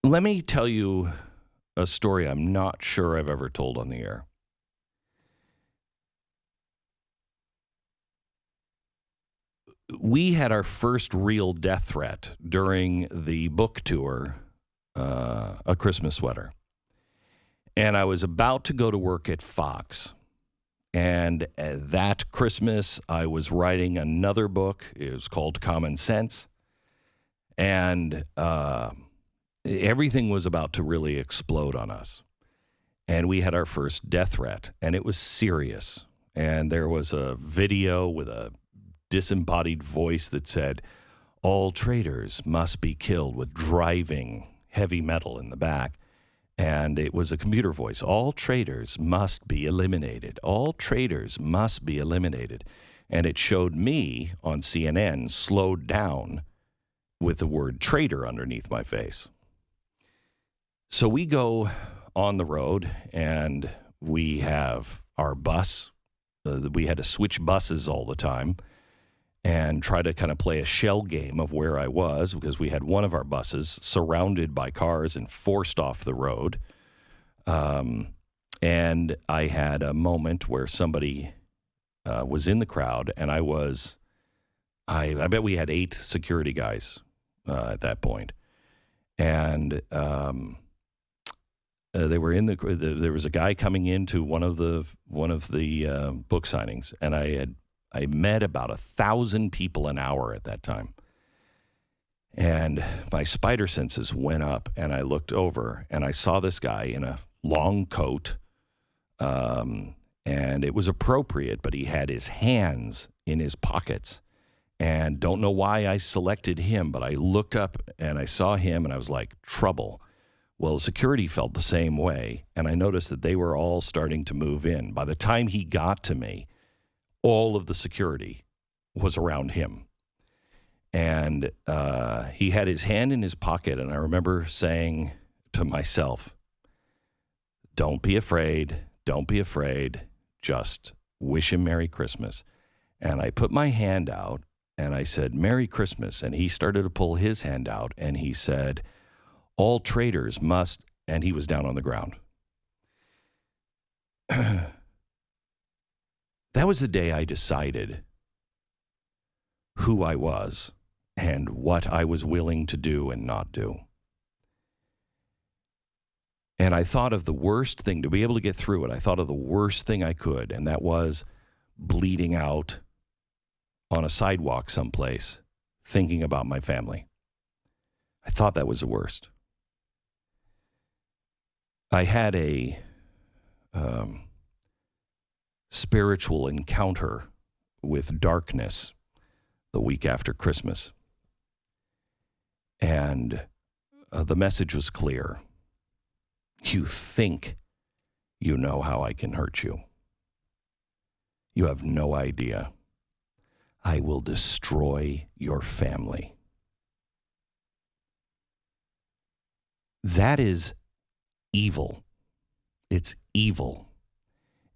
Let me tell you a story I'm not sure I've ever told on the air. We had our first real death threat during the book tour, A Christmas Sweater. And I was about to go to work at Fox. And that Christmas, I was writing another book. It was called Common Sense. And everything was about to really explode on us. And we had our first death threat, and it was serious. And there was a video with a disembodied voice that said, all traitors must be killed, with driving heavy metal in the back. And it was a computer voice. All traitors must be eliminated. All traitors must be eliminated. And it showed me on CNN slowed down with the word traitor underneath my face. So we go on the road, and we have our bus. We had to switch buses all the time and try to kind of play a shell game of where I was, because we had one of our buses surrounded by cars and forced off the road. And I had a moment where somebody was in the crowd, and I bet we had 8 security guys at that point. And they were there was a guy coming into one of the book signings, and I met about 1,000 people an hour at that time. And my spider senses went up, and I looked over, and I saw this guy in a long coat, and it was appropriate, but he had his hands in his pockets. And don't know why I selected him, but I looked up, and I saw him, and I was like, trouble. Well, security felt the same way, and I noticed that they were all starting to move in. By the time he got to me, all of the security was around him. And he had his hand in his pocket, and I remember saying to myself, don't be afraid, just wish him Merry Christmas. And I put my hand out, and I said, Merry Christmas. And he started to pull his hand out, and he said, all traitors must, and he was down on the ground. That was the day I decided who I was and what I was willing to do and not do. And I thought of the worst thing, to be able to get through it, I thought of the worst thing I could, and that was bleeding out on a sidewalk someplace, thinking about my family. I thought that was the worst. I had a spiritual encounter with darkness the week after Christmas. And the message was clear. You think you know how I can hurt you. You have no idea. I will destroy your family. That is evil. It's evil.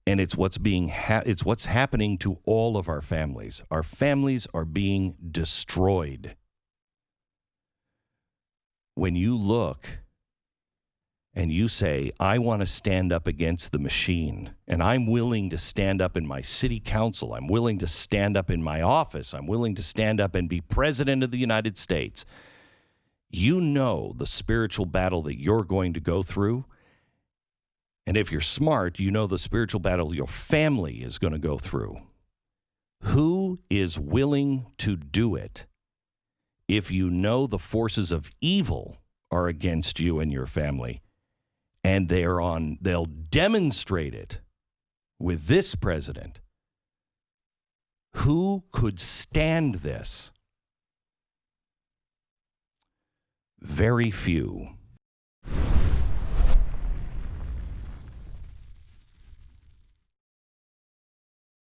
And it's what's it's what's happening to all of our families. Our families are being destroyed. When you look and you say, I want to stand up against the machine, and I'm willing to stand up in my city council, I'm willing to stand up in my office, I'm willing to stand up and be president of the United States, you know the spiritual battle that you're going to go through. And if you're smart, you know the spiritual battle your family is going to go through. Who is willing to do it if you know the forces of evil are against you and your family? And they'll demonstrate it with this president. Who could stand this? Very few.